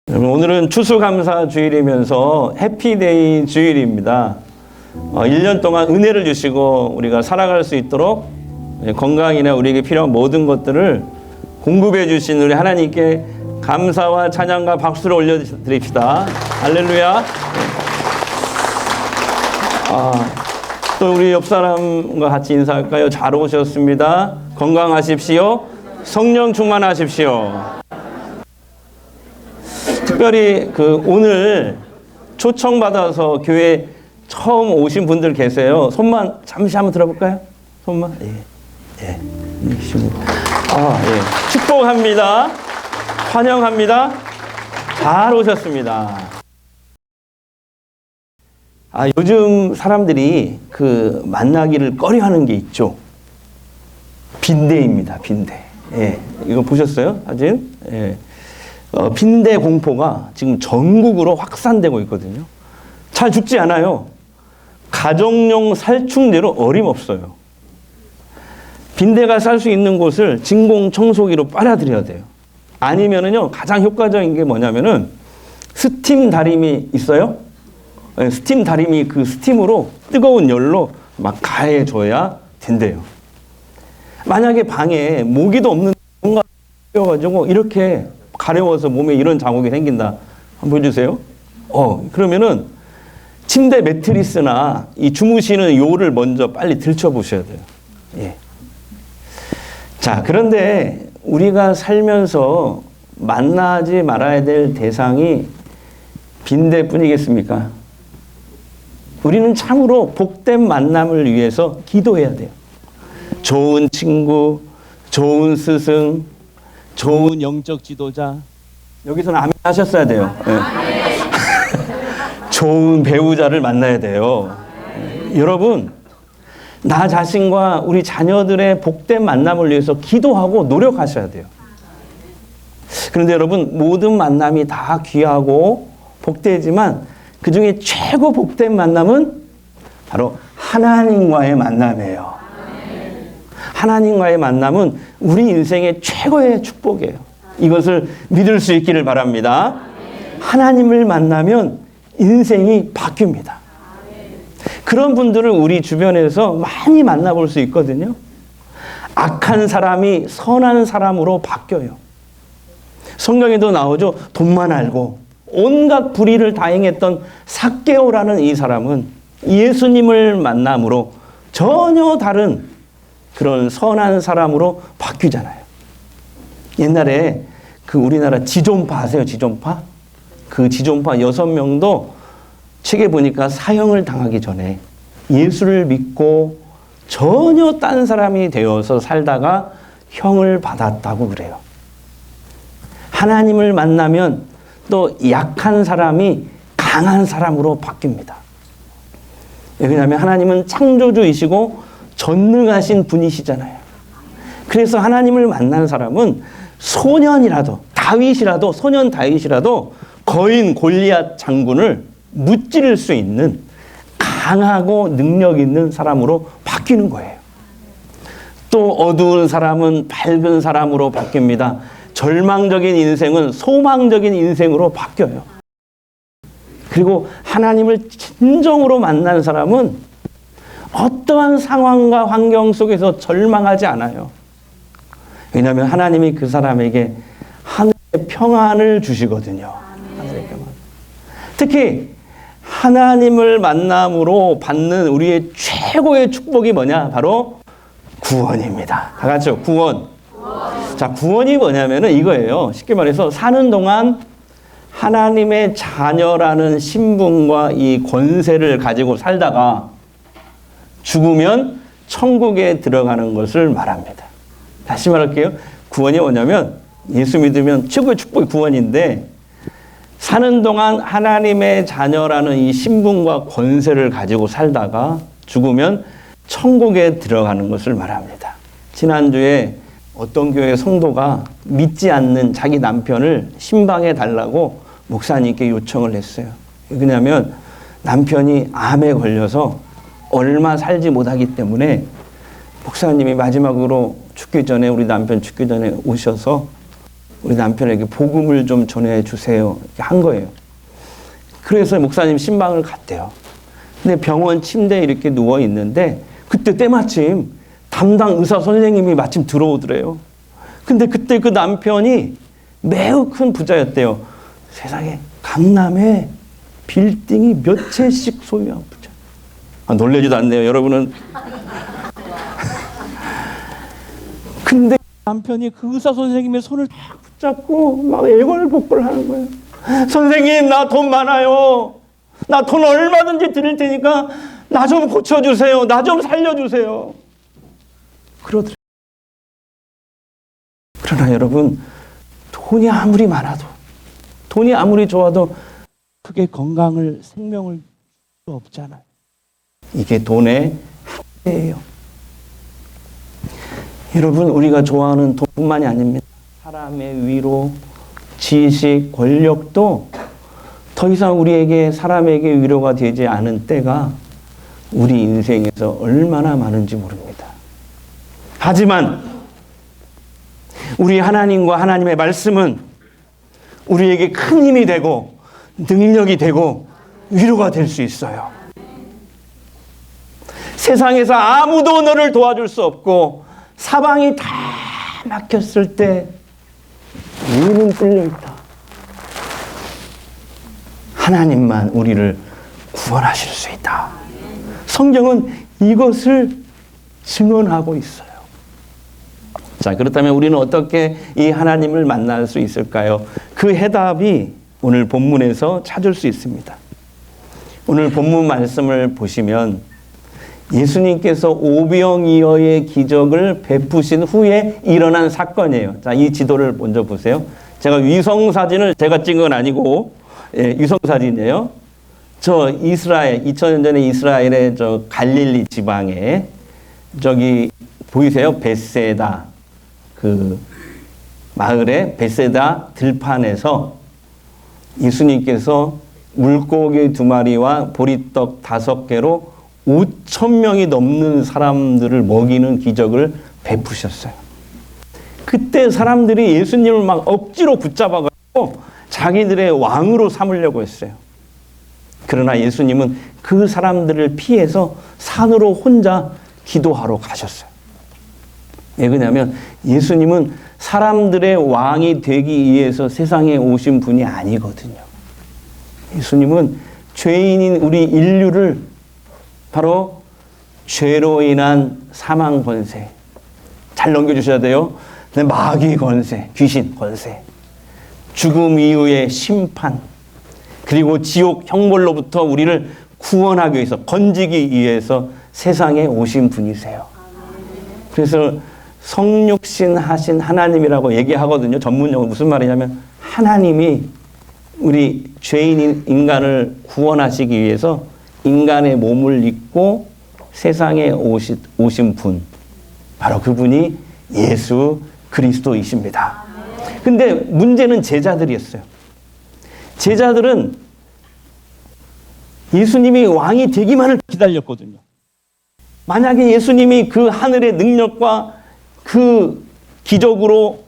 오늘은 추수감사 주일이면서 해피데이 주일입니다. 1년 동안 은혜를 주시고 우리가 살아갈 수 있도록 건강이나 우리에게 필요한 모든 것들을 공급해 주신 우리 하나님께 감사와 찬양과 박수를 올려드립시다. 할렐루야. 또 우리 옆 사람과 같이 인사할까요? 잘 오셨습니다. 건강하십시오. 성령 충만하십시오. 특별히 오늘 초청받아서 교회 처음 오신 분들 계세요. 손만 잠시 한번 들어볼까요? 손만. 예. 축복합니다. 환영합니다. 잘 오셨습니다. 요즘 사람들이 만나기를 꺼려하는 게 있죠. 빈대입니다. 빈대. 예. 이거 보셨어요? 사진? 예. 빈대 공포가 지금 전국으로 확산되고 있거든요. 잘 죽지 않아요. 가정용 살충제로 어림없어요. 빈대가 살 수 있는 곳을 진공 청소기로 빨아들여야 돼요. 아니면은요, 가장 효과적인 게 뭐냐면은 스팀 다림이 있어요. 스팀 다림이 그 스팀으로 뜨거운 열로 막 가해줘야 된대요. 만약에 방에 모기도 없는 뭔가 껴가지고 이렇게 가려워서 몸에 이런 자국이 생긴다. 한번 보여주세요. 그러면은 침대 매트리스나 이 주무시는 요를 먼저 빨리 들춰보셔야 돼요. 예. 자, 그런데 우리가 살면서 만나지 말아야 될 대상이 빈대뿐이겠습니까? 우리는 참으로 복된 만남을 위해서 기도해야 돼요. 좋은 친구, 좋은 스승, 좋은 영적 지도자. 여기서는 아멘 하셨어야 돼요. 네. 좋은 배우자를 만나야 돼요. 여러분, 나 자신과 우리 자녀들의 복된 만남을 위해서 기도하고 노력하셔야 돼요. 그런데 여러분, 모든 만남이 다 귀하고 복되지만 그 중에 최고 복된 만남은 바로 하나님과의 만남이에요. 하나님과의 만남은 우리 인생의 최고의 축복이에요. 이것을 믿을 수 있기를 바랍니다. 하나님을 만나면 인생이 바뀝니다. 그런 분들을 우리 주변에서 많이 만나볼 수 있거든요. 악한 사람이 선한 사람으로 바뀌어요. 성경에도 나오죠. 돈만 알고 온갖 불의를 다행했던 삭개오라는 이 사람은 예수님을 만남으로 전혀 다른 그런 선한 사람으로 바뀌잖아요. 옛날에 우리나라 지존파 아세요? 지존파? 그 지존파 6명도 책에 보니까 사형을 당하기 전에 예수를 믿고 전혀 딴 사람이 되어서 살다가 형을 받았다고 그래요. 하나님을 만나면 또 약한 사람이 강한 사람으로 바뀝니다. 왜냐하면 하나님은 창조주이시고 전능하신 분이시잖아요. 그래서 하나님을 만난 사람은 소년 다윗이라도 거인 골리앗 장군을 무찌를 수 있는 강하고 능력 있는 사람으로 바뀌는 거예요. 또 어두운 사람은 밝은 사람으로 바뀝니다. 절망적인 인생은 소망적인 인생으로 바뀌어요. 그리고 하나님을 진정으로 만난 사람은 어떠한 상황과 환경 속에서 절망하지 않아요. 왜냐하면 하나님이 그 사람에게 하늘의 평안을 주시거든요. 하늘의 평안. 특히 하나님을 만남으로 받는 우리의 최고의 축복이 뭐냐? 바로 구원입니다. 다 같이요. 구원. 자, 구원이 뭐냐면은 이거예요. 쉽게 말해서 사는 동안 하나님의 자녀라는 신분과 이 권세를 가지고 살다가 죽으면 천국에 들어가는 것을 말합니다. 다시 말할게요. 구원이 뭐냐면 예수 믿으면 최고의 축복이 구원인데 사는 동안 하나님의 자녀라는 이 신분과 권세를 가지고 살다가 죽으면 천국에 들어가는 것을 말합니다. 지난주에 어떤 교회 성도가 믿지 않는 자기 남편을 신방해 달라고 목사님께 요청을 했어요. 왜냐하면 남편이 암에 걸려서 얼마 살지 못하기 때문에 목사님이 마지막으로 죽기 전에 우리 남편 죽기 전에 오셔서 우리 남편에게 복음을 좀 전해주세요. 이렇게 한 거예요. 그래서 목사님 신방을 갔대요. 근데 병원 침대에 이렇게 누워 있는데 그때 때마침 담당 의사 선생님이 마침 들어오더래요. 근데 그때 그 남편이 매우 큰 부자였대요. 세상에 강남에 빌딩이 몇 채씩 소유한 부자. 놀라지도 않네요, 여러분은. 근데 남편이 그 의사 선생님의 손을 딱 붙잡고 막 애걸복걸 하는 거예요. 선생님, 나 돈 많아요. 나 돈 얼마든지 드릴 테니까 나 좀 고쳐주세요. 나 좀 살려주세요. 그러더래요. 그러나 여러분, 돈이 아무리 많아도, 돈이 아무리 좋아도 크게 건강을, 생명을 줄 수 없잖아요. 이게 돈의 한계예요. 여러분, 우리가 좋아하는 돈뿐만이 아닙니다. 사람의 위로, 지식, 권력도 더 이상 우리에게, 사람에게 위로가 되지 않은 때가 우리 인생에서 얼마나 많은지 모릅니다. 하지만 우리 하나님과 하나님의 말씀은 우리에게 큰 힘이 되고 능력이 되고 위로가 될 수 있어요. 세상에서 아무도 너를 도와줄 수 없고 사방이 다 막혔을 때 문은 뚫려 있다. 하나님만 우리를 구원하실 수 있다. 성경은 이것을 증언하고 있어요. 자, 그렇다면 우리는 어떻게 이 하나님을 만날 수 있을까요? 그 해답이 오늘 본문에서 찾을 수 있습니다. 오늘 본문 말씀을 보시면 예수님께서 오병이어의 기적을 베푸신 후에 일어난 사건이에요. 자, 이 지도를 먼저 보세요. 제가 위성사진을 제가 찍은 건 아니고, 위성사진이에요. 저 이스라엘, 2000년 전에 이스라엘의 저 갈릴리 지방에, 저기 보이세요? 벳세다. 그 마을의 벳세다 들판에서 예수님께서 물고기 2마리와 보리떡 5개로 5,000명이 넘는 사람들을 먹이는 기적을 베푸셨어요. 그때 사람들이 예수님을 막 억지로 붙잡아가지고 자기들의 왕으로 삼으려고 했어요. 그러나 예수님은 그 사람들을 피해서 산으로 혼자 기도하러 가셨어요. 왜 그러냐면 예수님은 사람들의 왕이 되기 위해서 세상에 오신 분이 아니거든요. 예수님은 죄인인 우리 인류를 바로 죄로 인한 사망 권세, 잘 넘겨주셔야 돼요. 마귀 권세, 귀신 권세, 죽음 이후의 심판, 그리고 지옥 형벌로부터 우리를 구원하기 위해서, 건지기 위해서 세상에 오신 분이세요. 그래서 성육신 하신 하나님이라고 얘기하거든요. 전문용어 무슨 말이냐면 하나님이 우리 죄인인 인간을 구원하시기 위해서 인간의 몸을 입고 세상에 오신 분, 바로 그분이 예수 그리스도이십니다. 근데 문제는 제자들이었어요. 제자들은 예수님이 왕이 되기만을 기다렸거든요. 만약에 예수님이 그 하늘의 능력과 그 기적으로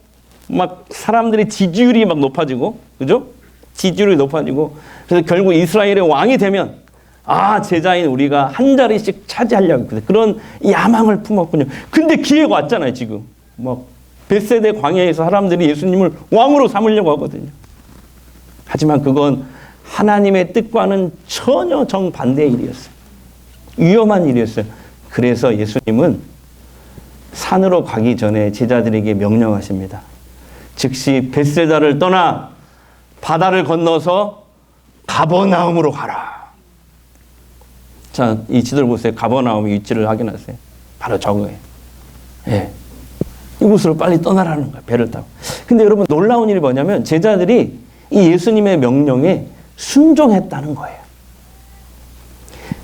막 사람들의 지지율이 막 높아지고, 그죠? 지지율이 높아지고, 그래서 결국 이스라엘의 왕이 되면, 아, 제자인 우리가 한 자리씩 차지하려고 그런 야망을 품었군요. 근데 기회가 왔잖아요, 지금. 막 벳세대 광야에서 사람들이 예수님을 왕으로 삼으려고 하거든요. 하지만 그건 하나님의 뜻과는 전혀 정반대의 일이었어요. 위험한 일이었어요. 그래서 예수님은 산으로 가기 전에 제자들에게 명령하십니다. 즉시 벳세다를 떠나 바다를 건너서 가버나움으로 가라. 자, 이 지도를 보세요. 가버나움의 위치를 확인하세요. 바로 저거예요. 예. 이곳으로 빨리 떠나라는 거예요. 배를 타고. 근데 여러분 놀라운 일이 뭐냐면 제자들이 이 예수님의 명령에 순종했다는 거예요.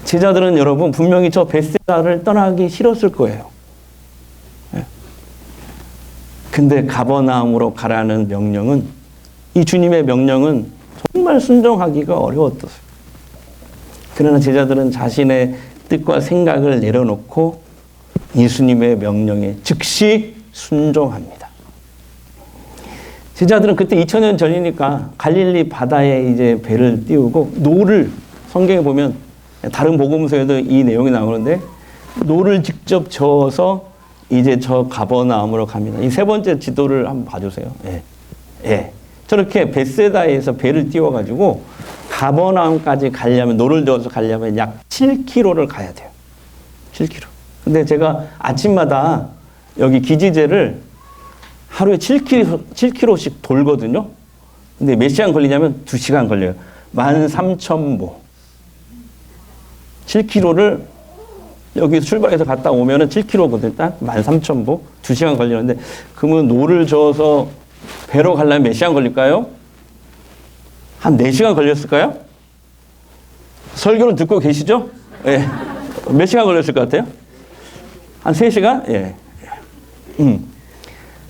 제자들은 여러분 분명히 저 벳세다를 떠나기 싫었을 거예요. 예. 근데 가버나움으로 가라는 명령은, 이 주님의 명령은 정말 순종하기가 어려웠어요. 그러나 제자들은 자신의 뜻과 생각을 내려놓고 예수님의 명령에 즉시 순종합니다. 제자들은 그때 2000년 전이니까 갈릴리 바다에 이제 배를 띄우고 노를, 성경에 보면 다른 복음서에도 이 내용이 나오는데 노를 직접 저어서 이제 저 가버나움으로 갑니다. 이 세 번째 지도를 한번 봐주세요. 예. 예. 저렇게 벳세다에서 배를 띄워가지고 가버나움까지 가려면, 노를 저어서 가려면 약 7km를 가야 돼요. 7km. 근데 제가 아침마다 여기 기지제를 하루에 7km씩 돌거든요. 근데 몇 시간 걸리냐면 2시간 걸려요. 13,000보. 7km를 여기서 출발해서 갔다 오면은 7km거든요. 딱 13,000보. 2시간 걸리는데, 그러면 노를 저어서 배로 가려면 몇 시간 걸릴까요? 한 4시간 걸렸을까요? 설교를 듣고 계시죠? 예. 몇 시간 걸렸을 것 같아요? 한 3시간? 예.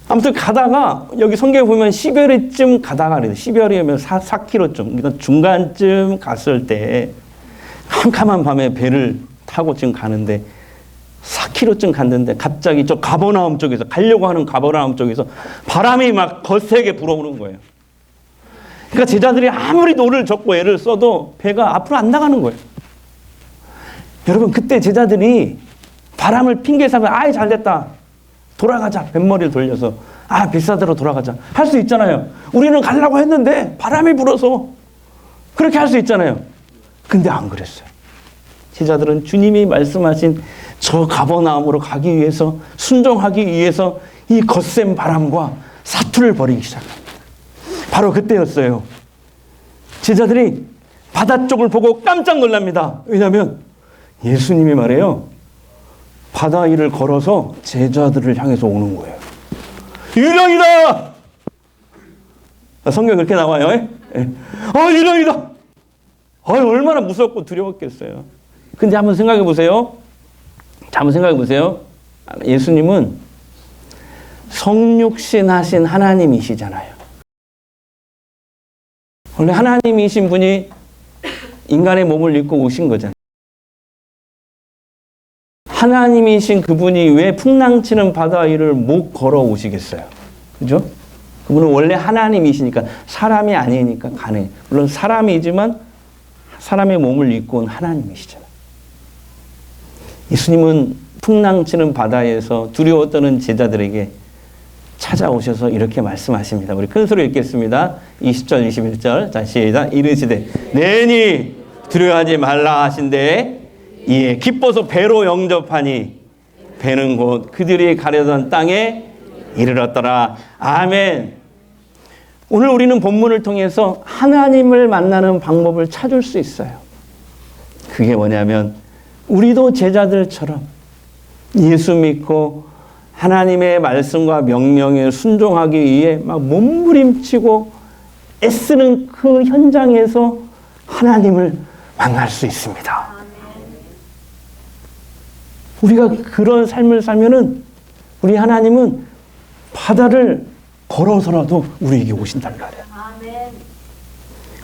아무튼 가다가 여기 성경에 보면 10여리쯤 가다가 그래요. 10여리면 4km쯤. 그러니까 중간쯤 갔을 때 캄캄한 밤에 배를 타고 지금 가는데 4km쯤 갔는데 갑자기 저 가버나움 쪽에서, 가려고 하는 가버나움 쪽에서 바람이 막 거세게 불어오는 거예요. 그러니까 제자들이 아무리 노를 젓고 애를 써도 배가 앞으로 안 나가는 거예요. 여러분, 그때 제자들이 바람을 핑계 삼아 아이 잘됐다, 돌아가자, 뱃머리를 돌려서 벳사다로 돌아가자 할 수 있잖아요. 우리는 가려고 했는데 바람이 불어서. 그렇게 할 수 있잖아요. 근데 안 그랬어요. 제자들은 주님이 말씀하신 저 가버나움으로 가기 위해서, 순종하기 위해서 이 거센 바람과 사투를 벌이기 시작합니다. 바로 그때였어요. 제자들이 바다 쪽을 보고 깜짝 놀랍니다. 왜냐하면 예수님이 말해요. 바다 위를 걸어서 제자들을 향해서 오는 거예요. 유령이다! 성경에 그렇게 나와요. 예? 유령이다! 얼마나 무섭고 두려웠겠어요. 근데 한번 생각해 보세요. 예수님은 성육신 하신 하나님이시잖아요. 원래 하나님이신 분이 인간의 몸을 입고 오신 거잖아요. 하나님이신 그분이 왜 풍랑치는 바다 위를 못 걸어 오시겠어요? 그죠? 그분은 원래 하나님이시니까, 사람이 아니니까 가능해요. 물론 사람이지만 사람의 몸을 입고 온 하나님이시잖아요. 예수님은 풍랑치는 바다에서 두려워 떠는 제자들에게 찾아오셔서 이렇게 말씀하십니다. 우리 큰 소리 읽겠습니다. 20절, 21절. 자, 시작. 이르시되 내니 두려워하지 말라 하신대 이에 기뻐서 배로 영접하니 배는 곧 그들이 가려던 땅에 이르렀더라. 아멘. 오늘 우리는 본문을 통해서 하나님을 만나는 방법을 찾을 수 있어요. 그게 뭐냐면 우리도 제자들처럼 예수 믿고 하나님의 말씀과 명령에 순종하기 위해 막 몸부림치고 애쓰는 그 현장에서 하나님을 만날 수 있습니다. 우리가 그런 삶을 살면은 우리 하나님은 바다를 걸어서라도 우리에게 오신단 말이에요.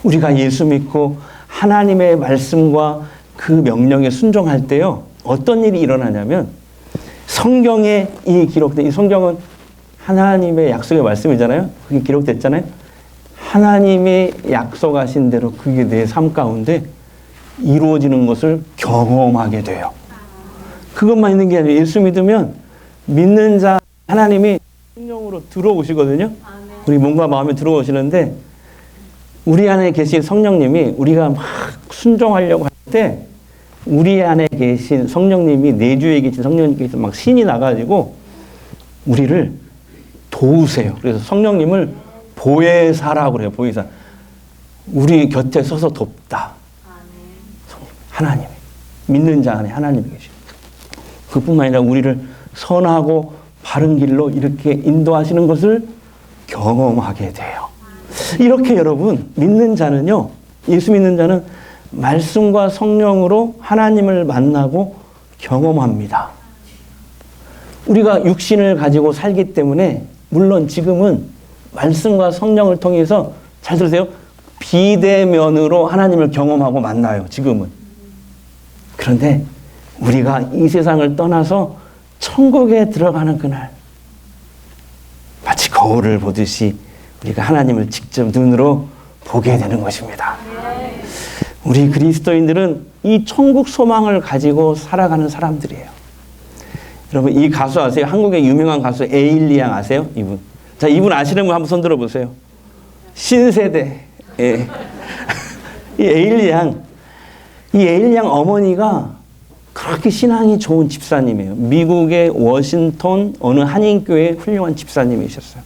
우리가 예수 믿고 하나님의 말씀과 그 명령에 순종할 때요, 어떤 일이 일어나냐면 성경에 이 기록된, 이 성경은 하나님의 약속의 말씀이잖아요. 그게 기록됐잖아요. 하나님이 약속하신 대로 그게 내 삶 가운데 이루어지는 것을 경험하게 돼요. 그것만 있는 게 아니라 예수 믿으면 믿는 자 하나님이 성령으로 들어오시거든요. 우리 몸과 마음에 들어오시는데 우리 안에 계신 성령님이 우리가 막 순종하려고 할 때 우리 안에 계신 성령님이, 내주에 계신 성령님께서 막 신이 나가지고 우리를 도우세요. 그래서 성령님을 보혜사라고 그래요. 보혜사. 우리 곁에 서서 돕다. 하나님. 믿는 자 안에 하나님이 계십니다. 그뿐만 아니라 우리를 선하고 바른 길로 이렇게 인도하시는 것을 경험하게 돼요. 이렇게 여러분, 믿는 자는요, 예수 믿는 자는 말씀과 성령으로 하나님을 만나고 경험합니다. 우리가 육신을 가지고 살기 때문에 물론 지금은 말씀과 성령을 통해서, 잘 들으세요, 비대면으로 하나님을 경험하고 만나요. 지금은. 그런데 우리가 이 세상을 떠나서 천국에 들어가는 그날 마치 거울을 보듯이 우리가 하나님을 직접 눈으로 보게 되는 것입니다. 우리 그리스도인들은 이 천국 소망을 가지고 살아가는 사람들이에요. 여러분, 이 가수 아세요? 한국의 유명한 가수 에일리 양 아세요? 이분. 자, 이분 아시는 분 한번 손 들어보세요. 신세대. 예. 이 에일리 양 어머니가 그렇게 신앙이 좋은 집사님이에요. 미국의 워싱턴 어느 한인교회 훌륭한 집사님이셨어요.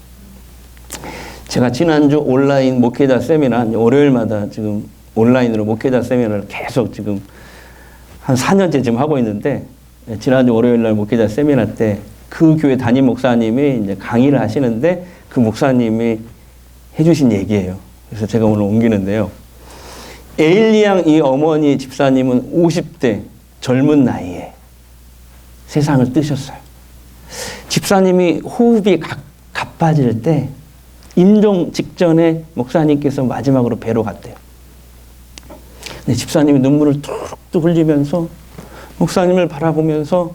제가 지난주 온라인 목회자 세미나, 월요일마다 지금 온라인으로 목회자 세미나를 계속 지금 한 4년째 지금 하고 있는데, 지난주 월요일날 목회자 세미나 때 그 교회 담임 목사님이 이제 강의를 하시는데 그 목사님이 해주신 얘기예요. 그래서 제가 오늘 옮기는데요. 에일리 양 이 어머니 집사님은 50대 젊은 나이에 세상을 뜨셨어요. 집사님이 호흡이 가빠질 때 임종 직전에 목사님께서 마지막으로 뵈러 갔대요. 근데 집사님이 눈물을 툭툭 흘리면서 목사님을 바라보면서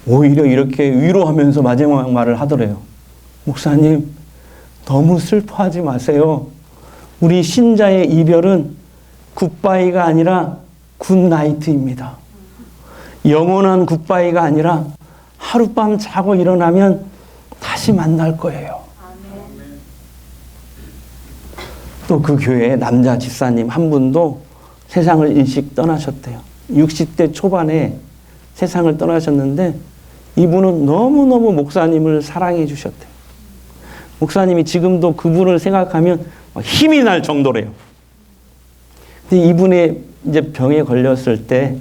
오히려 이렇게 위로하면서 마지막 말을 하더래요. 목사님, 너무 슬퍼하지 마세요. 우리 신자의 이별은 굿바이가 아니라 굿나이트입니다. 영원한 굿바이가 아니라 하룻밤 자고 일어나면 다시 만날 거예요. 또 그 교회의 남자 집사님 한 분도 세상을 일찍 떠나셨대요. 60대 초반에 세상을 떠나셨는데 이분은 너무너무 목사님을 사랑해 주셨대요. 목사님이 지금도 그분을 생각하면 힘이 날 정도래요. 근데 이분의 이제 병에 걸렸을 때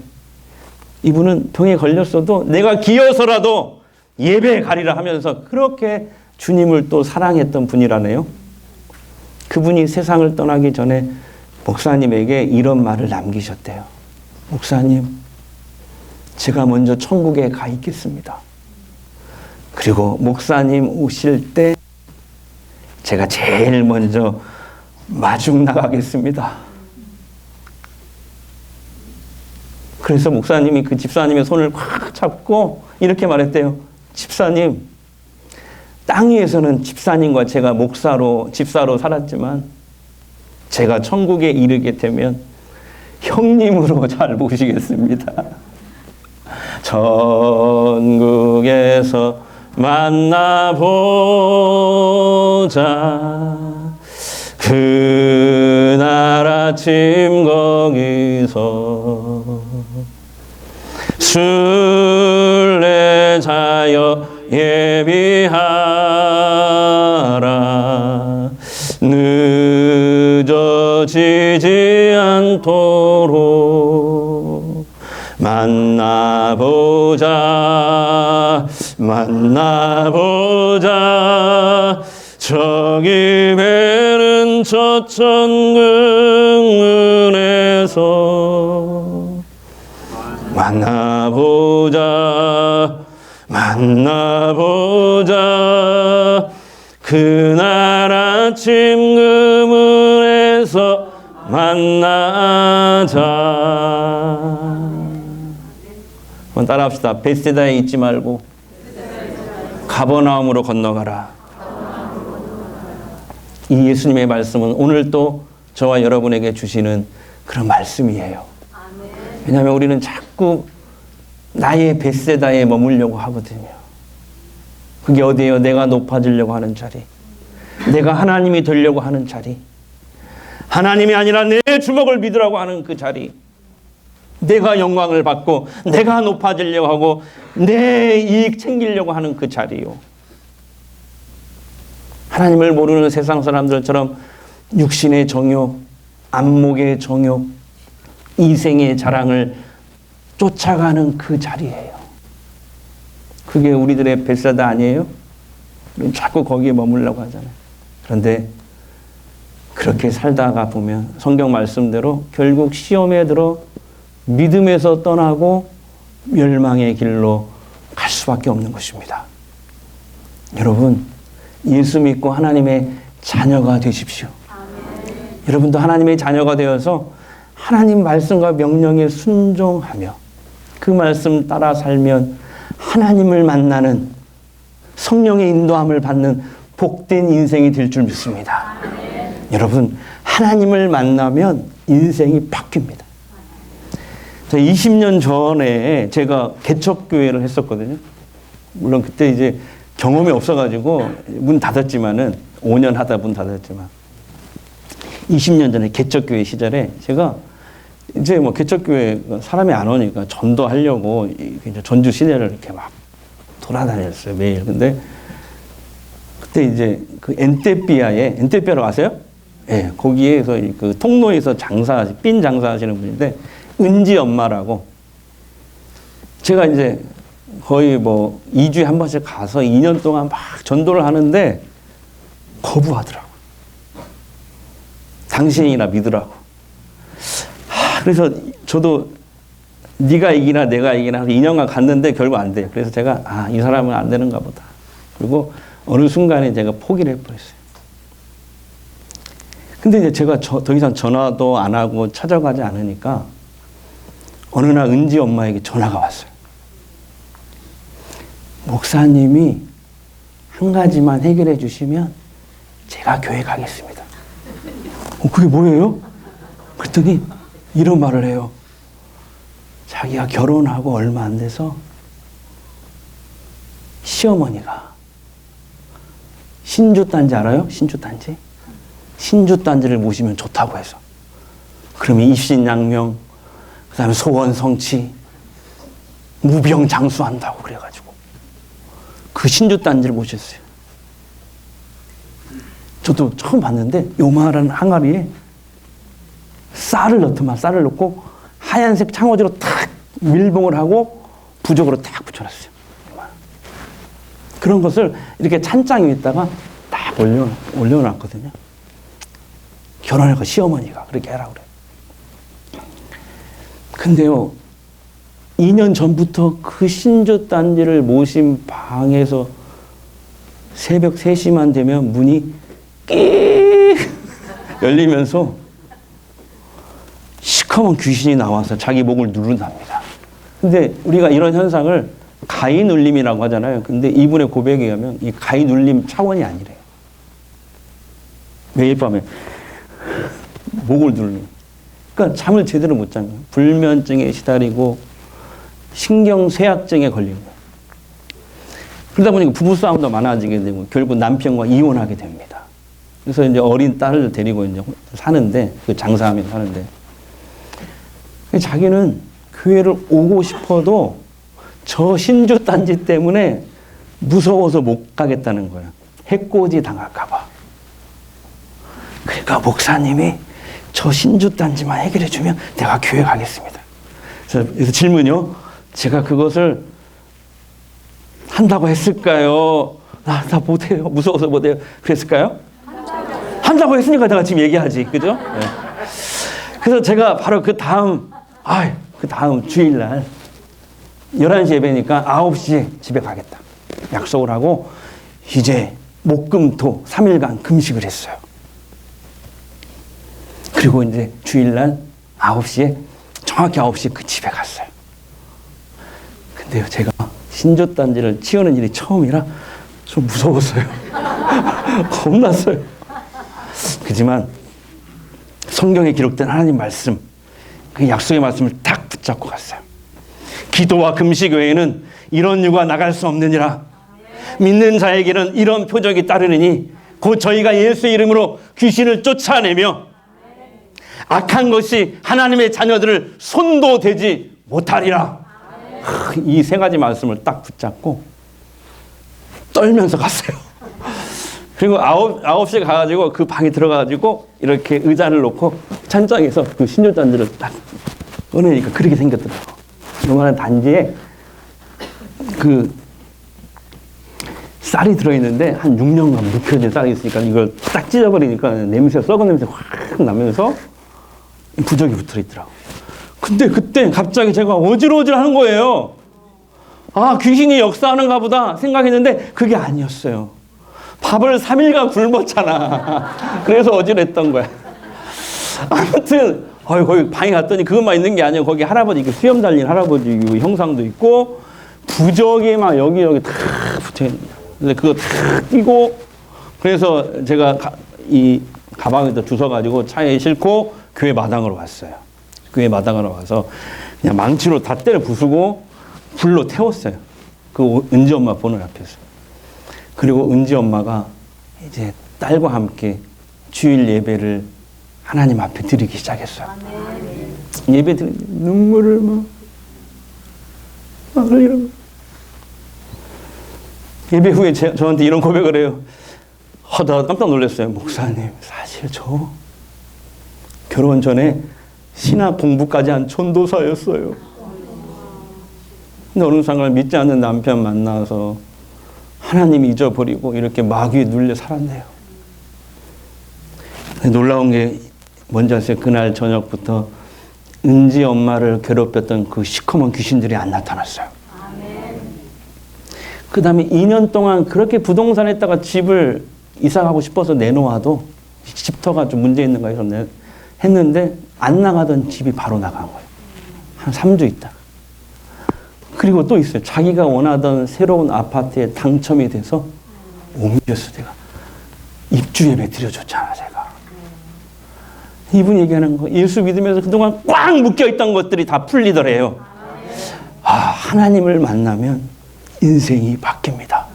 이분은 병에 걸렸어도 내가 기어서라도 예배 가리라 하면서 그렇게 주님을 또 사랑했던 분이라네요. 그분이 세상을 떠나기 전에 목사님에게 이런 말을 남기셨대요. 목사님, 제가 먼저 천국에 가 있겠습니다. 그리고 목사님 오실 때 제가 제일 먼저 마중 나가겠습니다. 그래서 목사님이 그 집사님의 손을 꽉 잡고 이렇게 말했대요. 집사님, 땅 위에서는 집사님과 제가 집사로 살았지만 제가 천국에 이르게 되면 형님으로 잘 모시겠습니다. 천국에서 만나보자. 그날 아침 거기서 순례자여 예비하라. 늦어지지 않도록 만나보자. 저기 배는 저 천국 은에서 만나보자. 그날 아침 그물에서 만나자. 한번 따라합시다. 벳세다에 있지 말고 가버나움으로 건너가라. 이 예수님의 말씀은 오늘 또 저와 여러분에게 주시는 그런 말씀이에요. 왜냐하면 우리는 자꾸 나의 벳세다에 머물려고 하거든요. 그게 어디예요? 내가 높아지려고 하는 자리, 내가 하나님이 되려고 하는 자리, 하나님이 아니라 내 주먹을 믿으라고 하는 그 자리, 내가 영광을 받고 내가 높아지려고 하고 내 이익 챙기려고 하는 그 자리요. 하나님을 모르는 세상 사람들처럼 육신의 정욕, 안목의 정욕, 이생의 자랑을 쫓아가는 그 자리예요. 그게 우리들의 벳세다 아니에요? 우리는 자꾸 거기에 머물려고 하잖아요. 그런데 그렇게 살다가 보면 성경 말씀대로 결국 시험에 들어 믿음에서 떠나고 멸망의 길로 갈 수밖에 없는 것입니다. 여러분, 예수 믿고 하나님의 자녀가 되십시오. 여러분도 하나님의 자녀가 되어서 하나님 말씀과 명령에 순종하며 그 말씀 따라 살면 하나님을 만나는, 성령의 인도함을 받는 복된 인생이 될 줄 믿습니다. 여러분, 하나님을 만나면 인생이 바뀝니다. 20년 전에 제가 개척교회를 했었거든요. 물론 그때 이제 경험이 없어가지고 문 닫았지만은 5년 하다 문 닫았지만 20년 전에 개척교회 시절에 제가 이제 뭐 개척교회 사람이 안 오니까 전도하려고 이제 전주 시내를 이렇게 막 돌아다녔어요, 매일. 근데 그때 이제 그 엔테비아라고 아세요? 예, 네, 거기에서 그 통로에서 삔 장사하시는 분인데 은지 엄마라고 제가 이제 거의 뭐 2주에 한 번씩 가서 2년 동안 막 전도를 하는데 거부하더라고. 당신이나 믿으라고. 그래서 저도 네가 이기나 내가 이기나 2년간 갔는데 결국 안 돼요. 그래서 제가 이 사람은 안 되는가 보다. 그리고 어느 순간에 제가 포기를 해버렸어요. 근데 이제 제가 더 이상 전화도 안 하고 찾아가지 않으니까 어느 날 은지 엄마에게 전화가 왔어요. 목사님이 한 가지만 해결해 주시면 제가 교회 가겠습니다. 그게 뭐예요? 그랬더니 이런 말을 해요. 자기가 결혼하고 얼마 안 돼서 시어머니가 신주단지 알아요? 신주단지? 신주단지를 모시면 좋다고 해서. 그러면 입신양명, 그 다음에 소원성취, 무병장수한다고 그래가지고 그 신주단지를 모셨어요. 저도 처음 봤는데 요만한 항아리에 쌀을 넣고 하얀색 창호지로 탁 밀봉을 하고 부적으로 탁 붙여놨어요. 그런 것을 이렇게 찬장 위에다가 딱 올려놨거든요. 결혼할 시어머니가 그렇게 하라고 그래요. 근데요, 2년 전부터 그 신주단지를 모신 방에서 새벽 3시만 되면 문이 끼익 열리면서 시커먼 귀신이 나와서 자기 목을 누른답니다. 근데 우리가 이런 현상을 가위 눌림이라고 하잖아요. 근데 이분의 고백에 의하면 이 가위 눌림 차원이 아니래요. 매일 밤에 목을 누르는. 그러니까 잠을 제대로 못 자는 거예요. 불면증에 시달리고 신경쇠약증에 걸린 거예요. 그러다 보니까 부부싸움도 많아지게 되고 결국 남편과 이혼하게 됩니다. 그래서 이제 어린 딸을 데리고 이제 사는데, 그 장사하면 사는데, 자기는 교회를 오고 싶어도 저 신주단지 때문에 무서워서 못 가겠다는 거예요. 해코지 당할까봐. 그러니까 목사님이 저 신주단지만 해결해주면 내가 교회 가겠습니다. 그래서 질문이요. 제가 그것을 한다고 했을까요? 나 못해요. 무서워서 못해요. 그랬을까요? 한다고 했으니까 내가 지금 얘기하지. 그죠? 네. 그래서 제가 바로 그 다음 주일날 11시 예배니까 9시에 집에 가겠다. 약속을 하고 이제 목금토 3일간 금식을 했어요. 그리고 이제 주일날 9시에 정확히 9시에 그 집에 갔어요. 근데요, 제가 신주단지를 치우는 일이 처음이라 좀 무서웠어요. 겁났어요. 그지만 성경에 기록된 하나님 말씀, 그 약속의 말씀을 딱 붙잡고 갔어요. 기도와 금식 외에는 이런 유가 나갈 수 없느니라. 믿는 자에게는 이런 표적이 따르느니 곧 저희가 예수의 이름으로 귀신을 쫓아내며 악한 것이 하나님의 자녀들을 손도 대지 못하리라. 이 세 가지 말씀을 딱 붙잡고 떨면서 갔어요. 그리고 9시에 가가지고 그 방에 들어가가지고 이렇게 의자를 놓고 찬장에서 그 신주단지를 딱 꺼내니까 그렇게 생겼더라고. 요만한 단지에 그 쌀이 들어있는데 한 6년간 묵혀진 쌀이 있으니까 이걸 딱 찢어버리니까 썩은 냄새 확 나면서 부적이 붙어 있더라고. 근데 그때 갑자기 제가 어질어질 하는 거예요. 아, 귀신이 역사하는가 보다 생각했는데 그게 아니었어요. 밥을 3일간 굶었잖아. 그래서 어질했던 거야. 아무튼 거기 방에 갔더니 그것만 있는 게 아니에요. 거기 할아버지, 수염 달린 할아버지 형상도 있고 부적이 막 여기저기 다 붙어 있는 거야. 근데 그거 다 끼고 그래서 제가 이 가방에다 주워가지고 차에 싣고 교회 마당으로 왔어요. 교회 마당으로 와서 그냥 망치로 다 때려 부수고 불로 태웠어요. 그 은지 엄마 보는 앞에서. 그리고 은지 엄마가 이제 딸과 함께 주일 예배를 하나님 앞에 드리기 시작했어요. 예배 드리는 눈물을 막 흘리고. 예배 후에 저한테 이런 고백을 해요. 나 깜짝 놀랐어요. 목사님, 사실 저 결혼 전에 신학 공부까지 한 전도사였어요. 근데 어느 순간 믿지 않는 남편 만나서 하나님 잊어버리고 이렇게 마귀에 눌려 살았네요. 놀라운 게 뭔지 아세요? 그날 저녁부터 은지 엄마를 괴롭혔던 그 시커먼 귀신들이 안 나타났어요. 그 다음에 2년 동안 그렇게 부동산에다가 집을 이사가고 싶어서 내놓아도 집터가 좀 문제 있는 거예요. 했는데 안 나가던 집이 바로 나간 거예요. 한 3주 있다가. 그리고 또 있어요. 자기가 원하던 새로운 아파트에 당첨이 돼서 옮겼어. 내가 입주 예배 드려줬잖아. 제가. 이분 얘기하는 거, 예수 믿으면서 그동안 꽉 묶여있던 것들이 다 풀리더래요. 하나님을 만나면 인생이 바뀝니다.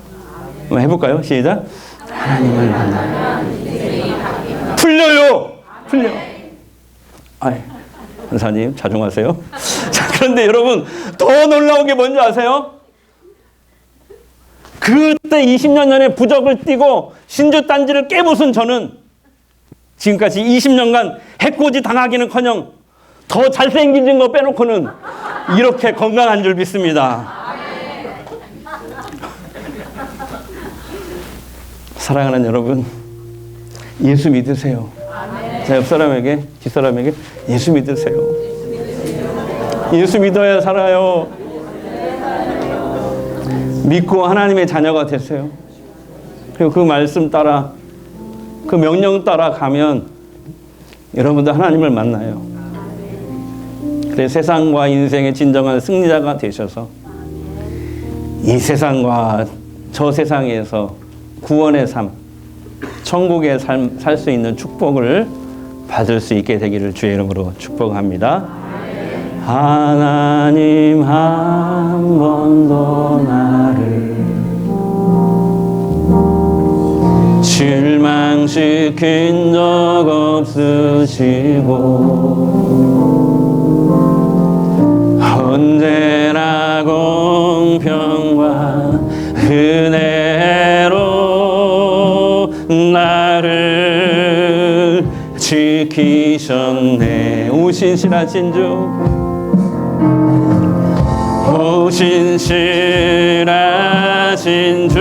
한번 해볼까요? 시작. 하나님을 만나면 인생이 바뀝니다. 풀려요. 풀려. 권사님 자중하세요. 자, 그런데 여러분 더 놀라운 게 뭔지 아세요? 그때 20년 전에 부적을 띠고 신주 딴지를 깨부순 저는 지금까지 20년간 해코지 당하기는커녕 더 잘생긴 거 빼놓고는 이렇게 건강한 줄 믿습니다. 사랑하는 여러분, 예수 믿으세요. 자, 옆 사람에게, 뒷 사람에게 예수 믿으세요. 예수 믿어야 살아요. 믿고 하나님의 자녀가 되세요. 그리고 그 말씀 따라, 그 명령 따라 가면 여러분도 하나님을 만나요. 그래서 세상과 인생의 진정한 승리자가 되셔서 이 세상과 저 세상에서 구원의 삶, 천국의 삶 살 수 있는 축복을 받을 수 있게 되기를 주의 이름으로 축복합니다. 하나님 한 번도 나를 실망시킨 적 없으시고 언제나 공평과 은혜로 나를 지키셨네. 오신실하신 주, 오신실하신 주,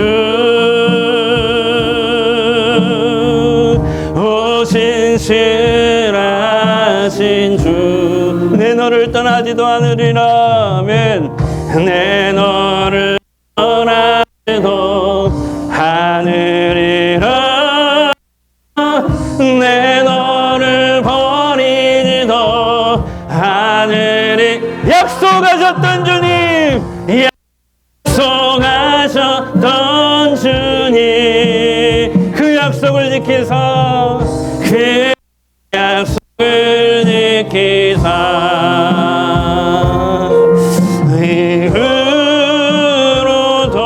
오신실하신 주, 내 너를 떠나지도 않으리라면 내 너를 떠나지도 않으리라. 내 너를 버리지도 않으리. 약속하셨던 주님, 약속하셨던 주님, 그 약속을 지키사, 그 약속을 지키사 이후로도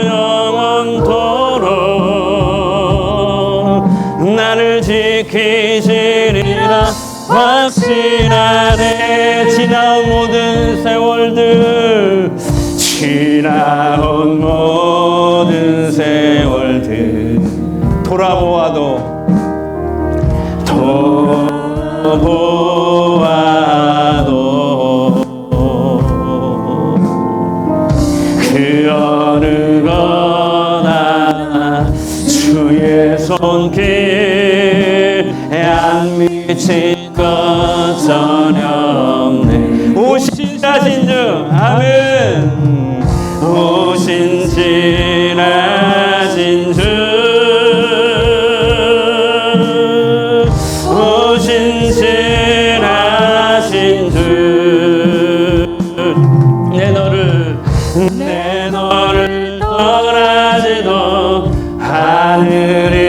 영원토록 나를 지키시리라 확신하네. 지나온 모든 세월들, 지나온 모든 세월들 돌아보아도 그 어느 거나 주의 손길 안 미친 것 전혀 없네. 오신실하신 주, 아멘. 오신실하신 주, 오신실하신 주, 내 너를 떠나지도 않으리.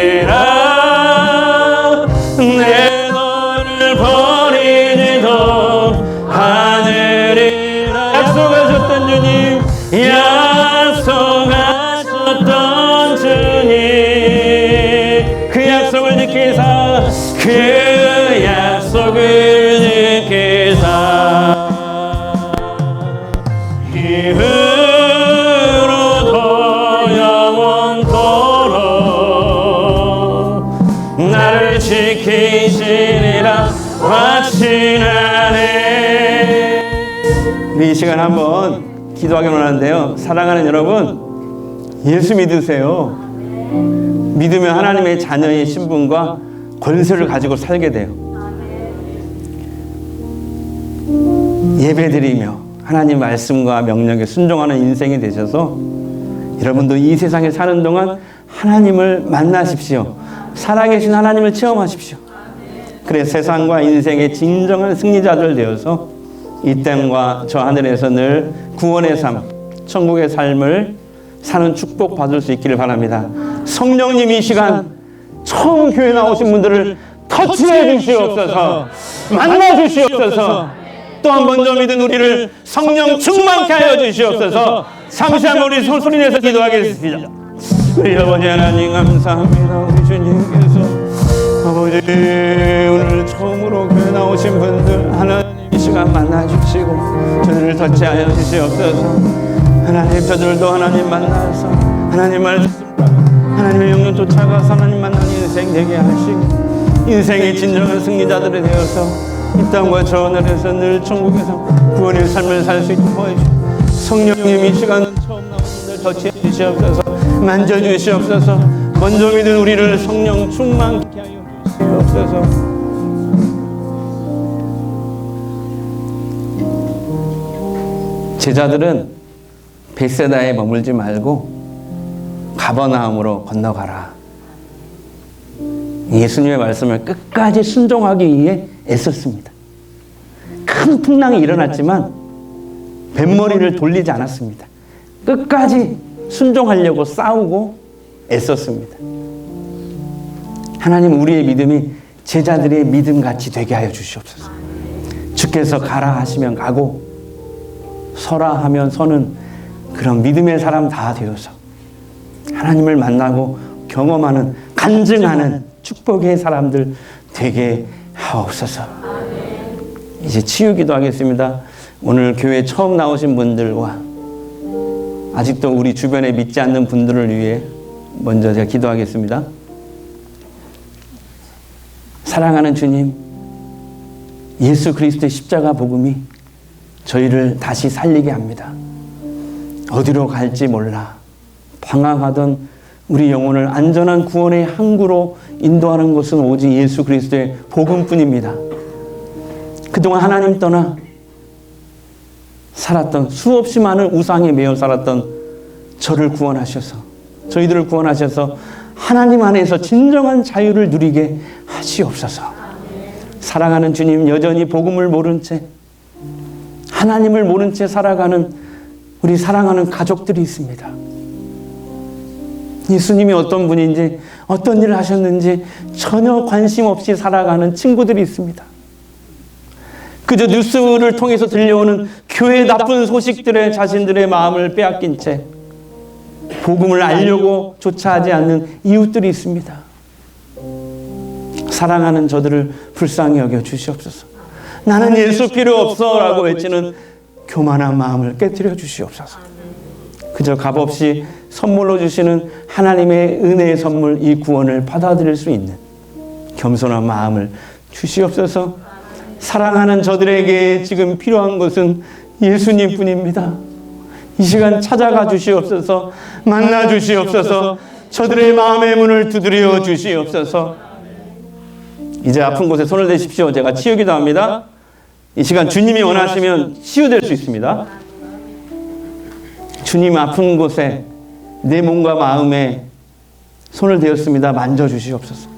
아니라 확신하네. 우리 이 시간 한번 기도하기 원하는데요. 사랑하는 여러분, 예수 믿으세요. 믿으면 하나님의 자녀의 신분과 권세를 가지고 살게 돼요. 예배드리며 하나님 말씀과 명령에 순종하는 인생이 되셔서 여러분도 이 세상에 사는 동안 하나님을 만나십시오. 살아계신 하나님을 체험하십시오. 그래 세상과 인생의 진정한 승리자들 되어서 이 땅과 저 하늘에서 늘 구원의 삶, 천국의 삶을 사는 축복 받을 수 있기를 바랍니다. 성령님 이 시간 처음 교회 나오신 분들을 터치해 주시옵소서. 만나 주시옵소서. 또한 먼저 믿은 우리를 성령 충만케 하여 주시옵소서. 잠시 한번 우리 소리내서 기도하겠습니다. 우리 아버지 하나님 감사합니다. 우리 주님께서 아버지 오늘 처음으로 교회 나오신 분들 하나님 이 시간 만나 주시고 저들을 터치하여 주시옵소서. 하나님 저들도 하나님 만나서 하나님 말씀 하나님의 영역 쫓아가서 하나님 만나는 인생 되게 하시고 인생의 진정한 승리자들이 되어서 이 땅과 저 하늘에서 늘 천국에서 구원의 삶을 살 수 있도록 도와주시고 성령님 이 시간 처음 나온 분들 터치해 주시옵소서. 만져주시옵소서. 먼저 믿은 우리를 성령 충만케 하여 주시옵소서. 제자들은 벳세다에 머물지 말고 가버나움으로 건너가라. 예수님의 말씀을 끝까지 순종하기 위해 애썼습니다. 큰 풍랑이 일어났지만 뱃머리를 돌리지 않았습니다. 끝까지 순종하려고 싸우고 애썼습니다. 하나님 우리의 믿음이 제자들의 믿음같이 되게 하여 주시옵소서. 주께서 가라 하시면 가고 서라 하면 서는 그런 믿음의 사람 다 되어서 하나님을 만나고 경험하는 간증하는 축복의 사람들 되게 하옵소서. 이제 치유기도 하겠습니다. 오늘 교회 처음 나오신 분들과 아직도 우리 주변에 믿지 않는 분들을 위해 먼저 제가 기도하겠습니다. 사랑하는 주님, 예수 그리스도의 십자가 복음이 저희를 다시 살리게 합니다. 어디로 갈지 몰라 방황하던 우리 영혼을 안전한 구원의 항구로 인도하는 것은 오직 예수 그리스도의 복음뿐입니다. 그동안 하나님 떠나 살았던 수없이 많은 우상에 매여 살았던 저를 구원하셔서 저희들을 구원하셔서 하나님 안에서 진정한 자유를 누리게 하시옵소서. 사랑하는 주님, 여전히 복음을 모른 채 하나님을 모른 채 살아가는 우리 사랑하는 가족들이 있습니다. 예수님이 어떤 분인지 어떤 일을 하셨는지 전혀 관심 없이 살아가는 친구들이 있습니다. 그저 뉴스를 통해서 들려오는 교회의 나쁜 소식들에 자신들의 마음을 빼앗긴 채 복음을 알려고 조차 하지 않는 이웃들이 있습니다. 사랑하는 저들을 불쌍히 여겨 주시옵소서. 나는 예수 필요 없어 라고 외치는 교만한 마음을 깨뜨려 주시옵소서. 그저 값없이 선물로 주시는 하나님의 은혜의 선물 이 구원을 받아들일 수 있는 겸손한 마음을 주시옵소서. 사랑하는 저들에게 지금 필요한 것은 예수님 뿐입니다. 이 시간 찾아가 주시옵소서. 만나 주시옵소서. 저들의 마음의 문을 두드려 주시옵소서. 이제 아픈 곳에 손을 대십시오. 제가 치유기도 합니다. 이 시간 주님이 원하시면 치유될 수 있습니다. 주님 아픈 곳에 내 몸과 마음에 손을 대었습니다. 만져주시옵소서.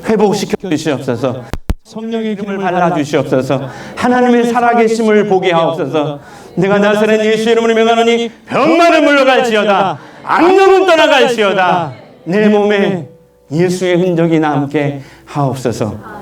회복시켜 주시옵소서. 성령의 기름을 발라주시옵소서. 하나님의 살아계심을 보게 하옵소서. 내가 나사렛 예수 이름으로 명하노니 병만은 물러갈지어다. 악령은 떠나갈지어다. 내 몸에 예수의 흔적이 남게 하옵소서.